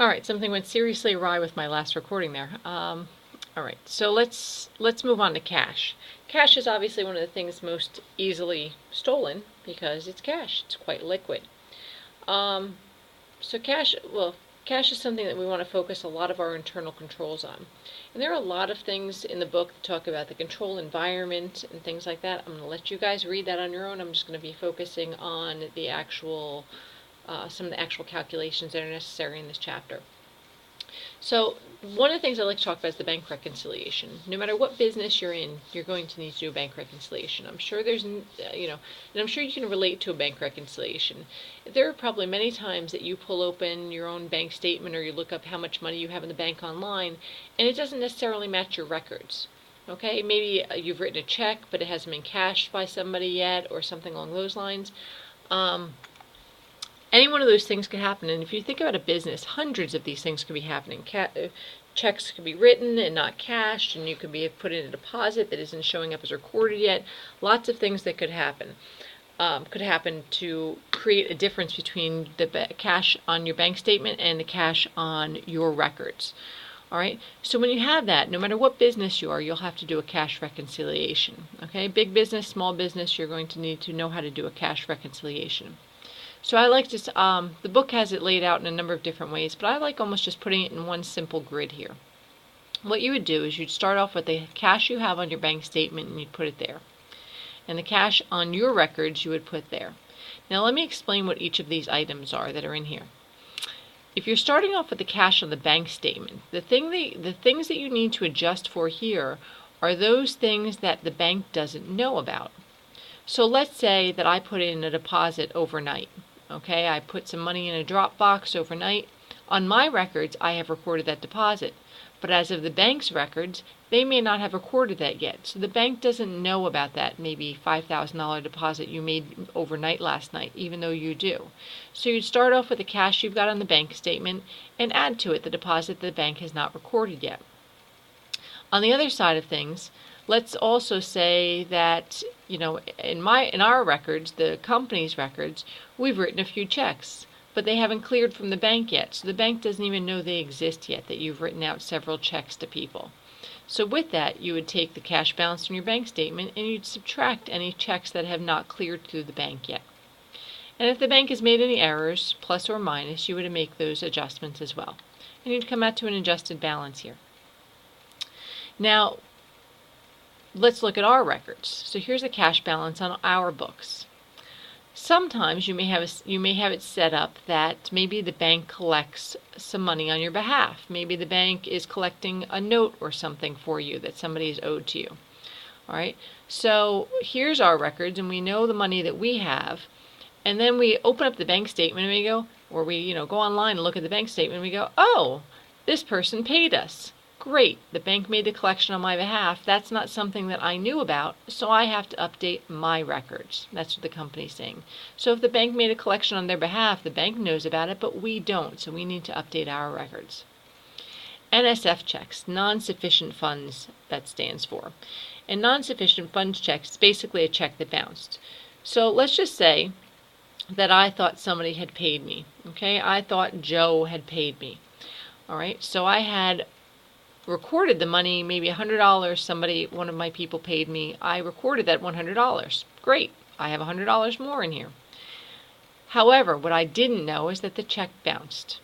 All right, something went seriously awry with my last recording there. All right, so let's move on to cash. Cash is obviously one of the things most easily stolen because it's cash. It's quite liquid. So cash is something that we want to focus a lot of our internal controls on. And there are a lot of things in the book that talk about the control environment and things like that. I'm going to let you guys read that on your own. I'm just going to be focusing on the actual some of the actual calculations that are necessary in this chapter. So one of the things I like to talk about is the bank reconciliation. No matter what business you're in, you're going to need to do a bank reconciliation. I'm sure there's, and I'm sure you can relate to a bank reconciliation. There are probably many times that you pull open your own bank statement or you look up how much money you have in the bank online, and it doesn't necessarily match your records. Okay, maybe you've written a check, but it hasn't been cashed by somebody yet, or something along those lines. Any one of those things could happen, and if you think about a business, hundreds of these things could be happening. Checks could be written and not cashed, and you could be put in a deposit that isn't showing up as recorded yet. Lots of things that could happen. Could happen to create a difference between the cash on your bank statement and the cash on your records. All right, so when you have that, no matter what business you are, you'll have to do a cash reconciliation. Okay, big business, small business, you're going to need to know how to do a cash reconciliation. So I like just, the book has it laid out in a number of different ways, but I like almost just putting it in one simple grid here. What you would do is you'd start off with the cash you have on your bank statement and you'd put it there. And the cash on your records you would put there. Now let me explain what each of these items are that are in here. If you're starting off with the cash on the bank statement, the things that you need to adjust for here are those things that the bank doesn't know about. So let's say that I put in a deposit overnight. Okay, I put some money in a drop box overnight. On my records, I have recorded that deposit. But as of the bank's records, they may not have recorded that yet. So the bank doesn't know about that maybe $5,000 deposit you made overnight last night, even though you do. So you'd start off with the cash you've got on the bank statement and add to it the deposit the bank has not recorded yet. On the other side of things, let's also say that, in our records, the company's records, we've written a few checks, but they haven't cleared from the bank yet. So the bank doesn't even know they exist yet, that you've written out several checks to people. So with that, you would take the cash balance from your bank statement and you'd subtract any checks that have not cleared through the bank yet. And if the bank has made any errors, plus or minus, you would make those adjustments as well. And you'd come out to an adjusted balance here. Now, let's look at our records. So here's a cash balance on our books. Sometimes you may have it set up that maybe the bank collects some money on your behalf. Maybe the bank is collecting a note or something for you that somebody is owed to you. All right. So here's our records, and we know the money that we have. And then we open up the bank statement and we go, or we go online and look at the bank statement and we go, oh, this person paid us. Great, the bank made the collection on my behalf. That's not something that I knew about, so I have to update my records. That's what the company's saying. So if the bank made a collection on their behalf, the bank knows about it, but we don't, so we need to update our records. NSF checks, non-sufficient funds, that stands for. And non-sufficient funds checks is basically a check that bounced. So let's just say that I thought somebody had paid me. Okay, I thought Joe had paid me. All right, so I had recorded the money, maybe $100, one of my people paid me. I recorded that $100. Great, I have $100 more in here. However, what I didn't know is that the check bounced.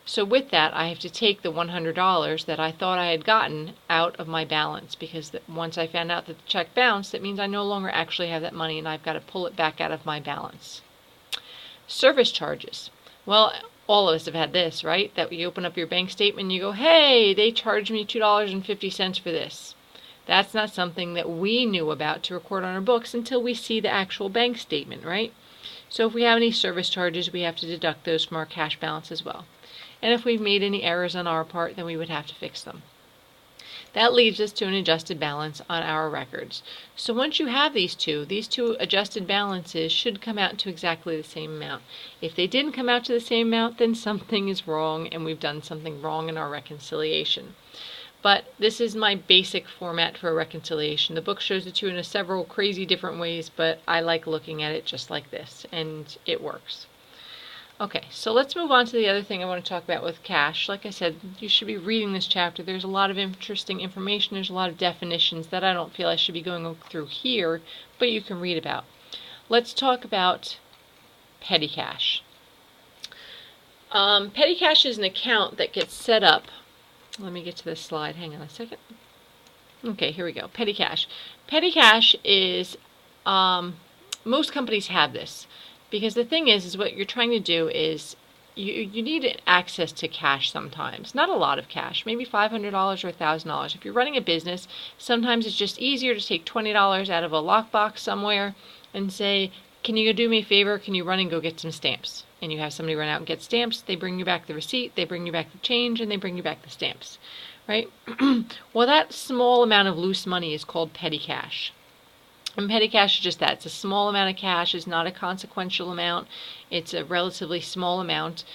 So with that, I have to take the $100 that I thought I had gotten out of my balance, because once I found out that the check bounced, that means I no longer actually have that money and I've got to pull it back out of my balance. Service charges. Well, all of us have had this, right? That you open up your bank statement and you go, hey, they charged me $2.50 for this. That's not something that we knew about to record on our books until we see the actual bank statement, right? So if we have any service charges, we have to deduct those from our cash balance as well. And if we've made any errors on our part, then we would have to fix them. That leads us to an adjusted balance on our records. So once you have these two adjusted balances should come out to exactly the same amount. If they didn't come out to the same amount, then something is wrong and we've done something wrong in our reconciliation. But this is my basic format for a reconciliation. The book shows it to you in several crazy different ways, but I like looking at it just like this, and it works. Okay, so let's move on to the other thing I want to talk about with cash. Like I said, you should be reading this chapter. There's a lot of interesting information. There's a lot of definitions that I don't feel I should be going through here, but you can read about. Let's talk about petty cash. Petty cash is an account that gets set up. Let me get to this slide. Hang on a second. Okay, here we go. Petty cash. Petty cash is, most companies have this. Because the thing is what you're trying to do is you need access to cash sometimes. Not a lot of cash, maybe $500 or $1,000. If you're running a business, sometimes it's just easier to take $20 out of a lockbox somewhere and say, can you go do me a favor? Can you run and go get some stamps? And you have somebody run out and get stamps. They bring you back the receipt, they bring you back the change, and they bring you back the stamps, right? Well, that small amount of loose money is called petty cash. And petty cash is just that. It's a small amount of cash. It's not a consequential amount. It's a relatively small amount.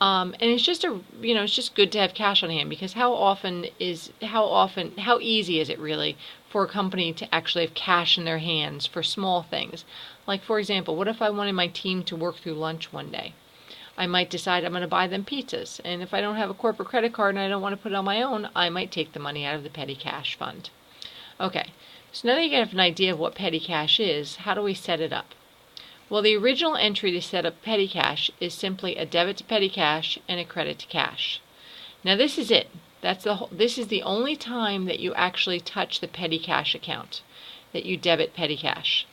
And it's just it's just good to have cash on hand, because how easy is it really for a company to actually have cash in their hands for small things? Like, for example, what if I wanted my team to work through lunch one day? I might decide I'm going to buy them pizzas. And if I don't have a corporate credit card and I don't want to put it on my own, I might take the money out of the petty cash fund. Okay. So now that you have an idea of what petty cash is, how do we set it up? Well, the original entry to set up petty cash is simply a debit to petty cash and a credit to cash. Now this is it. This is the only time that you actually touch the petty cash account, that you debit petty cash.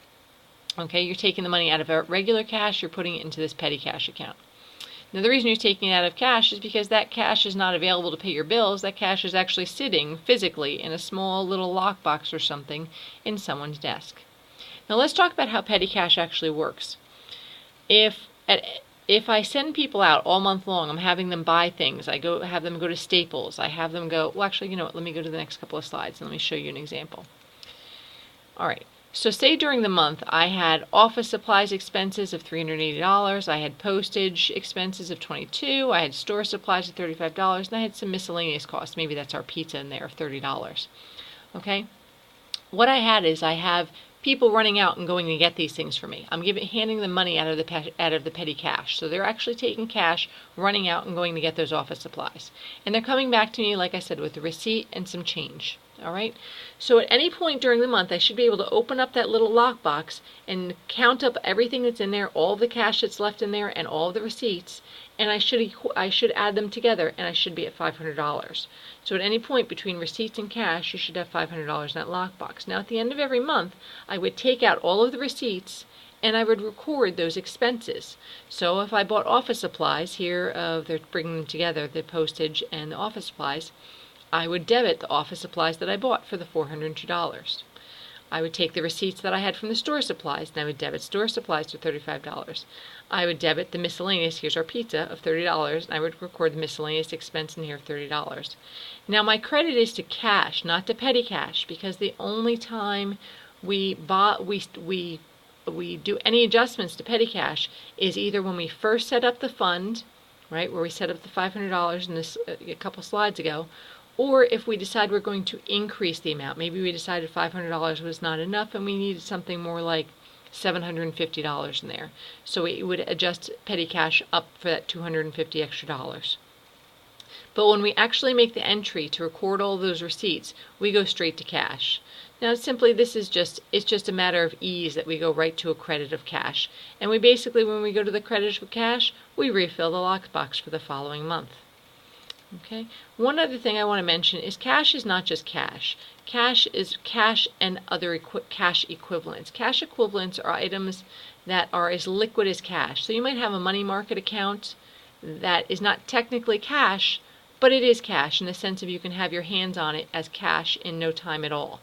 Okay, you're taking the money out of a regular cash, you're putting it into this petty cash account. Now the reason you're taking it out of cash is because that cash is not available to pay your bills. That cash is actually sitting physically in a small little lockbox or something in someone's desk. Now let's talk about how petty cash actually works. If I send people out all month long, I'm having them buy things. I have them go to Staples. I have them go, well, actually, you know what? Let me go to the next couple of slides and let me show you an example. All right. So say during the month I had office supplies expenses of $380, I had postage expenses of $22, I had store supplies of $35, and I had some miscellaneous costs. Maybe that's our pizza in there of $30. Okay? What I have people running out and going to get these things for me. I'm handing them money out of the petty cash. So they're actually taking cash, running out and going to get those office supplies. And they're coming back to me, like I said, with a receipt and some change. All right. So at any point during the month, I should be able to open up that little lockbox and count up everything that's in there, all the cash that's left in there, and all the receipts, and I should add them together, and I should be at $500. So at any point between receipts and cash, you should have $500 in that lockbox. Now at the end of every month, I would take out all of the receipts and I would record those expenses. So if I bought office supplies here, they're bringing them together, the postage and the office supplies, I would debit the office supplies that I bought for the $402. I would take the receipts that I had from the store supplies, and I would debit store supplies to $35. I would debit the miscellaneous, here's our pizza, of $30, and I would record the miscellaneous expense in here of $30. Now my credit is to cash, not to petty cash, because the only time we do any adjustments to petty cash is either when we first set up the fund, right, where we set up the $500 in this a couple slides ago, or if we decide we're going to increase the amount. Maybe we decided $500 was not enough and we needed something more like $750 in there. So we would adjust petty cash up for that $250 extra dollars. But when we actually make the entry to record all those receipts, we go straight to cash. Now simply it's just a matter of ease that we go right to a credit of cash. And we basically, when we go to the credit of cash, we refill the lockbox for the following month. Okay. One other thing I want to mention is cash is not just cash. Cash is cash and other cash equivalents. Cash equivalents are items that are as liquid as cash. So you might have a money market account that is not technically cash, but it is cash in the sense of you can have your hands on it as cash in no time at all.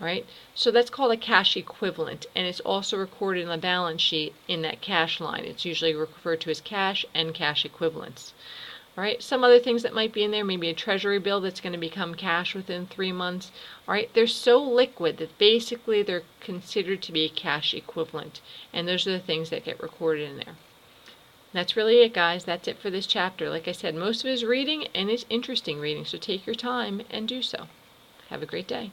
All right. So that's called a cash equivalent, and it's also recorded in the balance sheet in that cash line. It's usually referred to as cash and cash equivalents. All right, some other things that might be in there, maybe a treasury bill that's going to become cash within 3 months. All right, they're so liquid that basically they're considered to be a cash equivalent. And those are the things that get recorded in there. That's really it, guys. That's it for this chapter. Like I said, most of it is reading, and it's interesting reading, so take your time and do so. Have a great day.